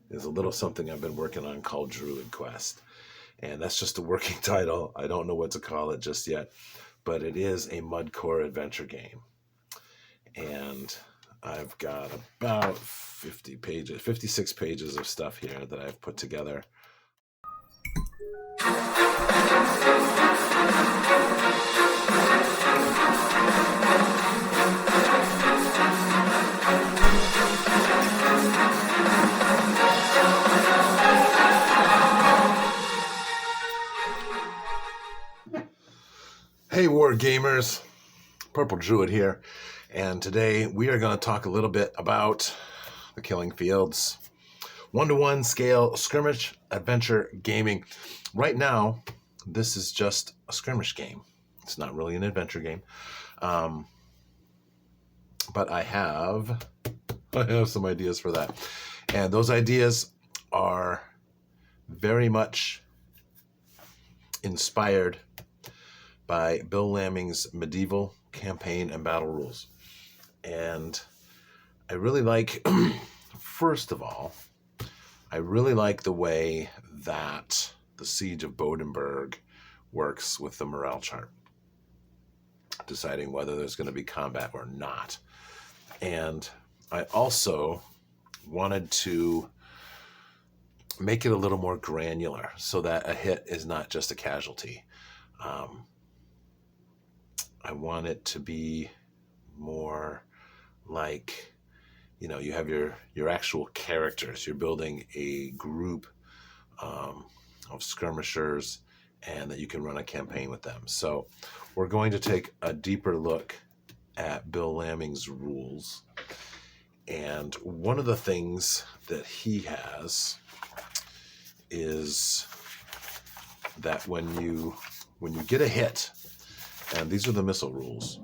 is a little something I've been working on called Druid Quest. And that's just a working title. I don't know what to call it just yet, but it is a Mudcore adventure game. And I've got about 56 pages of stuff here that I've put together. Hey War Gamers, Purple Druid here, and today we are going to talk a little bit about the Killing Fields. 1-to-1 scale skirmish adventure gaming. Right now, this is just a skirmish game. It's not really an adventure game. But I have some ideas for that. And those ideas are very much inspired by Bill Lamming's medieval campaign and battle rules. And I really like, first of all, I really like the way that the Siege of Bodenberg works with the morale chart, deciding whether there's going to be combat or not. And I also wanted to make it a little more granular so that a hit is not just a casualty. I want it to be more like, you have your actual characters. You're building a group of skirmishers and that you can run a campaign with them. So we're going to take a deeper look at Bill Lamming's rules. And one of the things that he has is that when you get a hit, and these are the missile rules.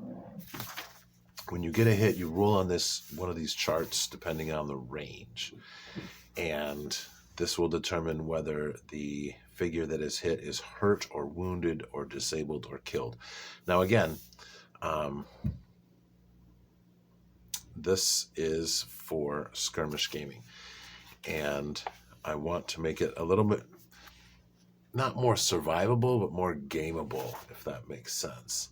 When you get a hit, you roll on one of these charts depending on the range. And this will determine whether the figure that is hit is hurt or wounded or disabled or killed. Now again, this is for skirmish gaming. And I want to make it a little bit, not more survivable, but more gameable, if that makes sense.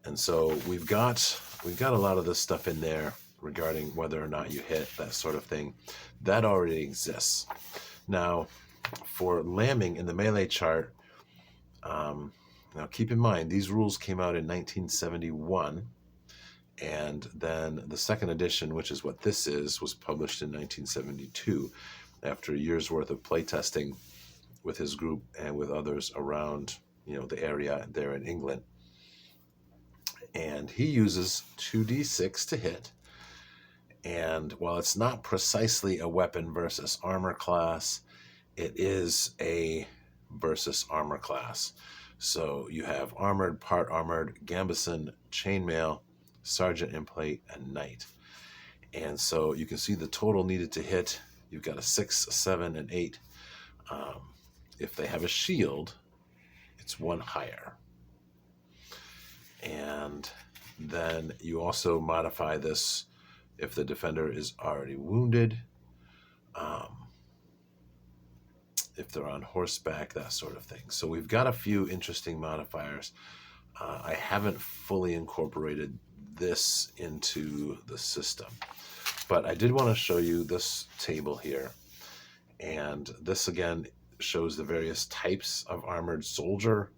And so we've got a lot of this stuff in there regarding whether or not you hit, that sort of thing. That already exists. Now, for Lamming in the melee chart, now keep in mind, these rules came out in 1971, and then the second edition, which is what this is, was published in 1972 after a year's worth of playtesting with his group and with others around, the area there in England. And he uses 2d6 to hit. And while it's not precisely a weapon versus armor class, it is a versus armor class. So you have armored, part armored, gambeson, chainmail, sergeant in plate, and knight. And so you can see the total needed to hit. You've got a 6, a 7, and 8. If they have a shield, it's 1 higher. And then you also modify this if the defender is already wounded, if they're on horseback, that sort of thing. So we've got a few interesting modifiers. I haven't fully incorporated this into the system, but I did want to show you this table here. And this again shows the various types of armored soldier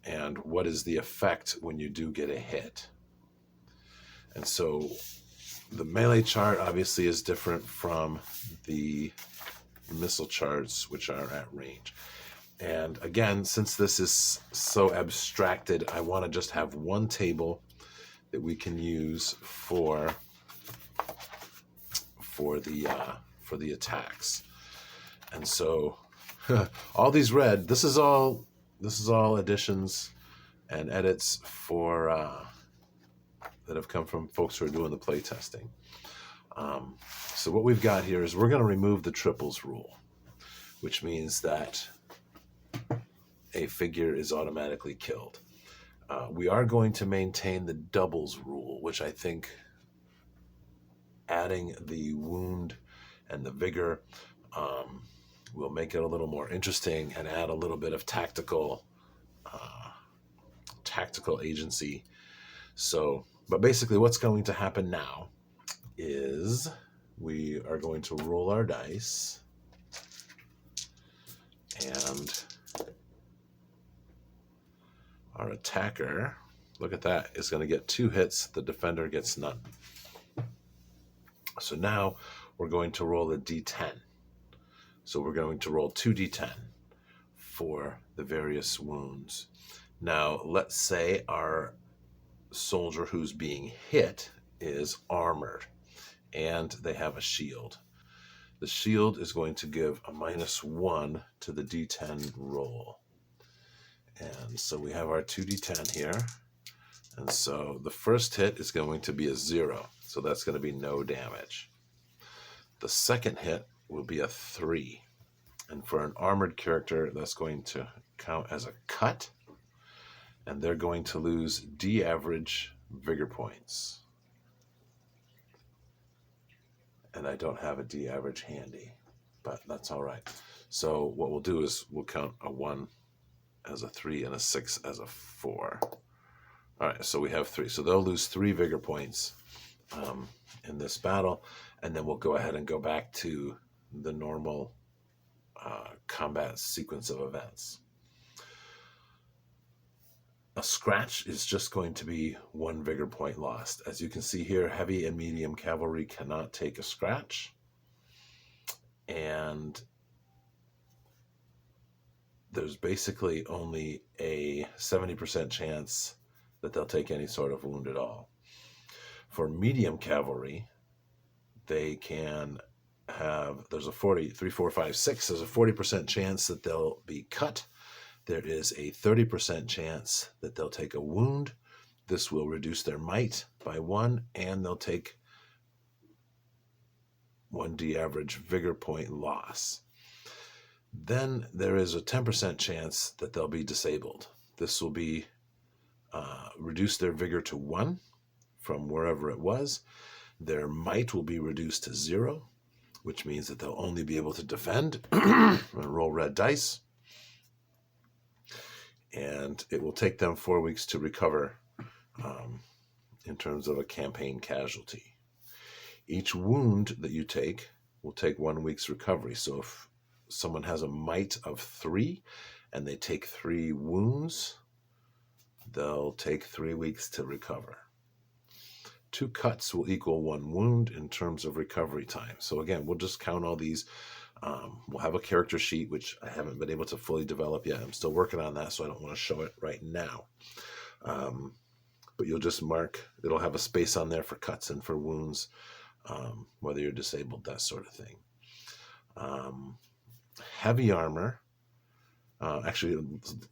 and what is the effect when you do get a hit. And so the melee chart obviously is different from the missile charts, which are at range. And again, since this is so abstracted, I want to just have one table that we can use for the attacks. And so all these red, this is all additions and edits for that have come from folks who are doing the play testing. So what we've got here is we're going to remove the triples rule, which means that a figure is automatically killed. We are going to maintain the doubles rule, which I think adding the wound and the vigor We'll make it a little more interesting and add a little bit of tactical agency. So, but basically what's going to happen now is we are going to roll our dice, and our attacker, look at that, is going to get 2 hits. The defender gets none. So now we're going to roll a d10. So we're going to roll 2d10 for the various wounds. Now, let's say our soldier who's being hit is armored and they have a shield. The shield is going to give a -1 to the d10 roll. And so we have our 2d10 here. And so the first hit is going to be a 0. So that's going to be no damage. The second hit will be a 3. And for an armored character, that's going to count as a cut. And they're going to lose D average vigor points. And I don't have a D average handy, but that's all right. So what we'll do is we'll count a 1 as a 3 and a 6 as a 4. All right, so we have 3. So they'll lose 3 vigor points in this battle, and then we'll go ahead and go back to the normal combat sequence of events. A scratch is just going to be 1 vigor point lost. As you can see here, heavy and medium cavalry cannot take a scratch. And there's basically only a 70% chance that they'll take any sort of wound at all. For medium cavalry, they can have, there's a 40, 3, 4, 5, 6, there's a 40% chance that they'll be cut. There is a 30% chance that they'll take a wound. This will reduce their might by 1, and they'll take 1 D average vigor point loss. Then there is a 10% chance that they'll be disabled. This will be reduce their vigor to 1 from wherever it was. Their might will be reduced to 0, which means that they'll only be able to defend and roll red dice. And it will take them 4 weeks to recover in terms of a campaign casualty. Each wound that you take will take 1 week's recovery. So if someone has a might of 3 and they take 3 wounds, they'll take 3 weeks to recover. 2 cuts will equal 1 wound in terms of recovery time. So again, we'll just count all these. We'll have a character sheet, which I haven't been able to fully develop yet. I'm still working on that, so I don't want to show it right now. But you'll just mark, it'll have a space on there for cuts and for wounds, whether you're disabled, that sort of thing. Heavy armor, actually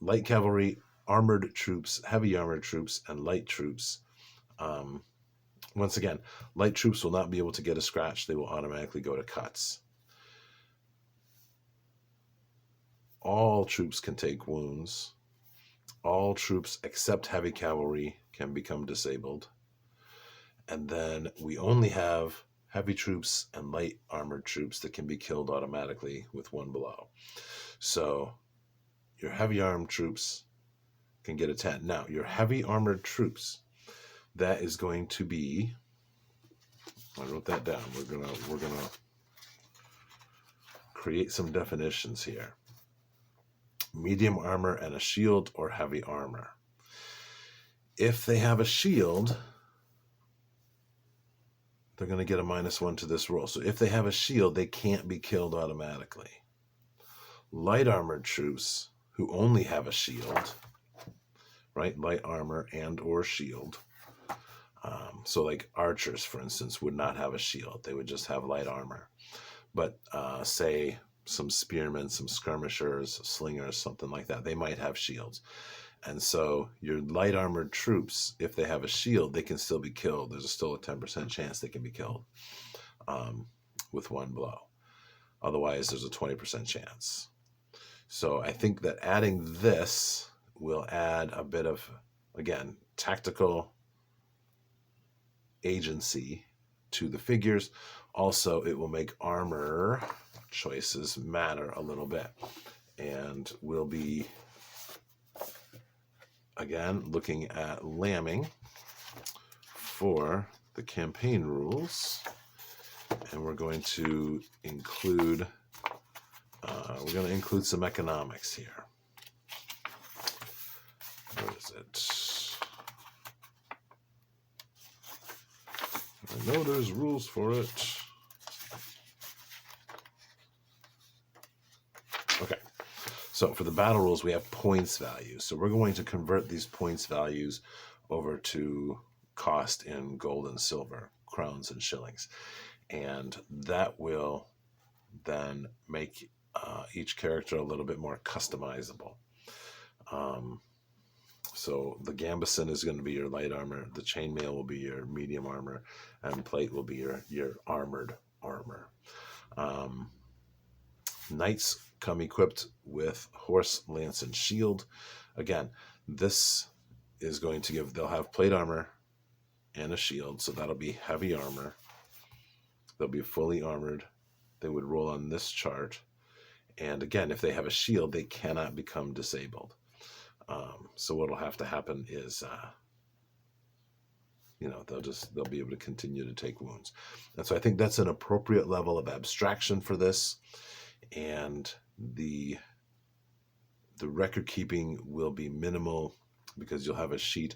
light cavalry, armored troops, heavy armored troops, and light troops. Once again, light troops will not be able to get a scratch. They will automatically go to cuts. All troops can take wounds. All troops except heavy cavalry can become disabled. And then we only have heavy troops and light armored troops that can be killed automatically with 1 blow. So your heavy armed troops can get a 10. Now, your heavy armored troops, that is going to be, I wrote that down. We're gonna create some definitions here. Medium armor and a shield or heavy armor. If they have a shield, they're going to get a -1 to this roll. So if they have a shield, they can't be killed automatically. Light armored troops who only have a shield, right? Light armor and or shield. So like archers, for instance, would not have a shield. They would just have light armor. But say some spearmen, some skirmishers, slingers, something like that, they might have shields. And so your light armored troops, if they have a shield, they can still be killed. There's still a 10% chance they can be killed with 1 blow. Otherwise, there's a 20% chance. So I think that adding this will add a bit of, again, tactical agency to the figures. Also, it will make armor choices matter a little bit. And we'll be, again, looking at lambing for the campaign rules. And we're going to include some economics here. Where is it? I know there's rules for it. Okay, so for the battle rules, we have points values. So we're going to convert these points values over to cost in gold and silver, crowns and shillings. And that will then make each character a little bit more customizable. So the gambeson is going to be your light armor, the chainmail will be your medium armor, and plate will be your armored armor. Knights come equipped with horse, lance, and shield. Again, this is going to they'll have plate armor and a shield, so that'll be heavy armor. They'll be fully armored. They would roll on this chart. And again, if they have a shield, they cannot become disabled. So what'll have to happen is, they'll be able to continue to take wounds. And so I think that's an appropriate level of abstraction for this. And the record keeping will be minimal because you'll have a sheet.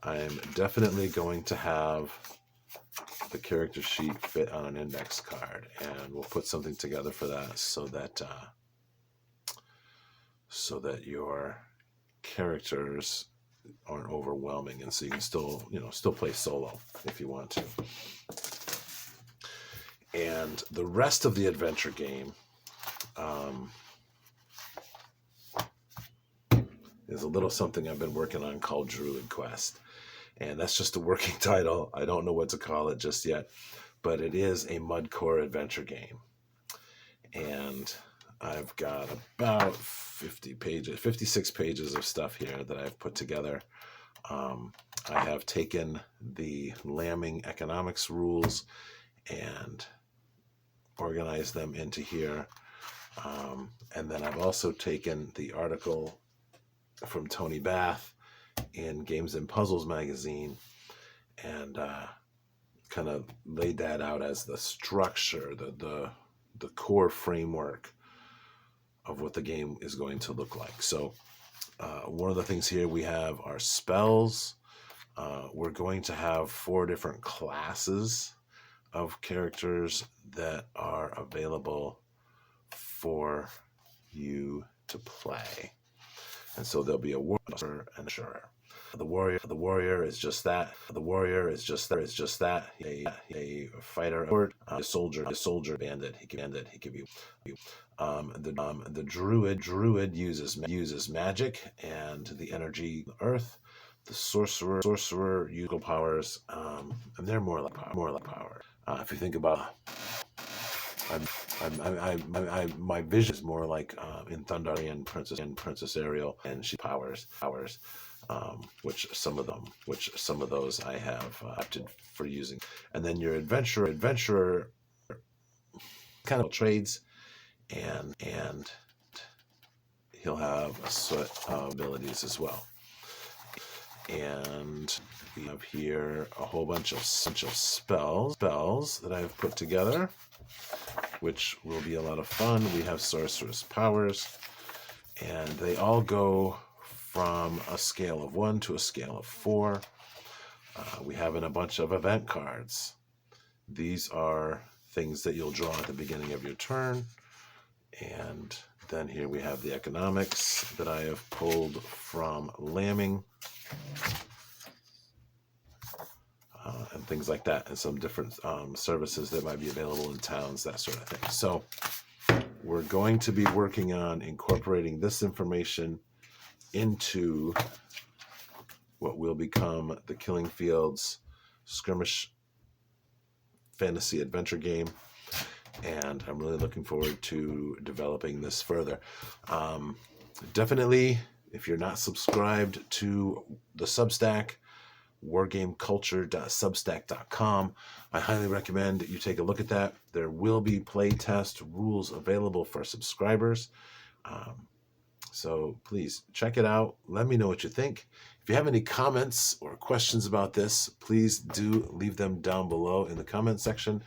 I'm definitely going to have the character sheet fit on an index card, and we'll put something together for that so that your characters aren't overwhelming, and so you can still play solo if you want to. And the rest of the adventure game is a little something I've been working on called Druid Quest. And that's just a working title. I don't know what to call it just yet, but it is a Mudcore adventure game. And I've got about 56 pages of stuff here that I've put together. I have taken the lambing economics rules and organized them into here. And then I've also taken the article from Tony Bath in Games and Puzzles magazine and kind of laid that out as the structure, the core framework of what the game is going to look like. So one of the things here we have are spells. We're going to have 4 different classes of characters that are available for you to play. And so there'll be a warrior and a sure. The warrior is just that. The warrior is just that. A fighter, a soldier, bandit. He can give you. The druid uses magic and the energy of the earth. The sorcerer uses powers, and they're more like power. If you think about, my vision is more like in Thundarian Princess Ariel, and she powers. Which some of those I have opted for using. And then your adventurer kind of trades, and he'll have a set of abilities as well. And we have here a whole bunch of spells that I've put together, which will be a lot of fun. We have sorceress powers, and they all go from a scale of 1 to a scale of 4. We have in a bunch of event cards. These are things that you'll draw at the beginning of your turn. And then here we have the economics that I have pulled from lambing. And things like that, and some different services that might be available in towns, that sort of thing. So we're going to be working on incorporating this information into what will become the Killing Fields skirmish fantasy adventure game, and I'm really looking forward to developing this further. Definitely, if you're not subscribed to the Substack, wargameculture.substack.com. I highly recommend you take a look at that. There will be playtest rules available for subscribers. So please check it out. Let me know what you think. If you have any comments or questions about this, please do leave them down below in the comment section.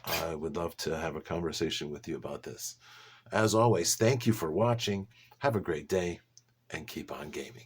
I would love to have a conversation with you about this. As always, thank you for watching. Have a great day and keep on gaming.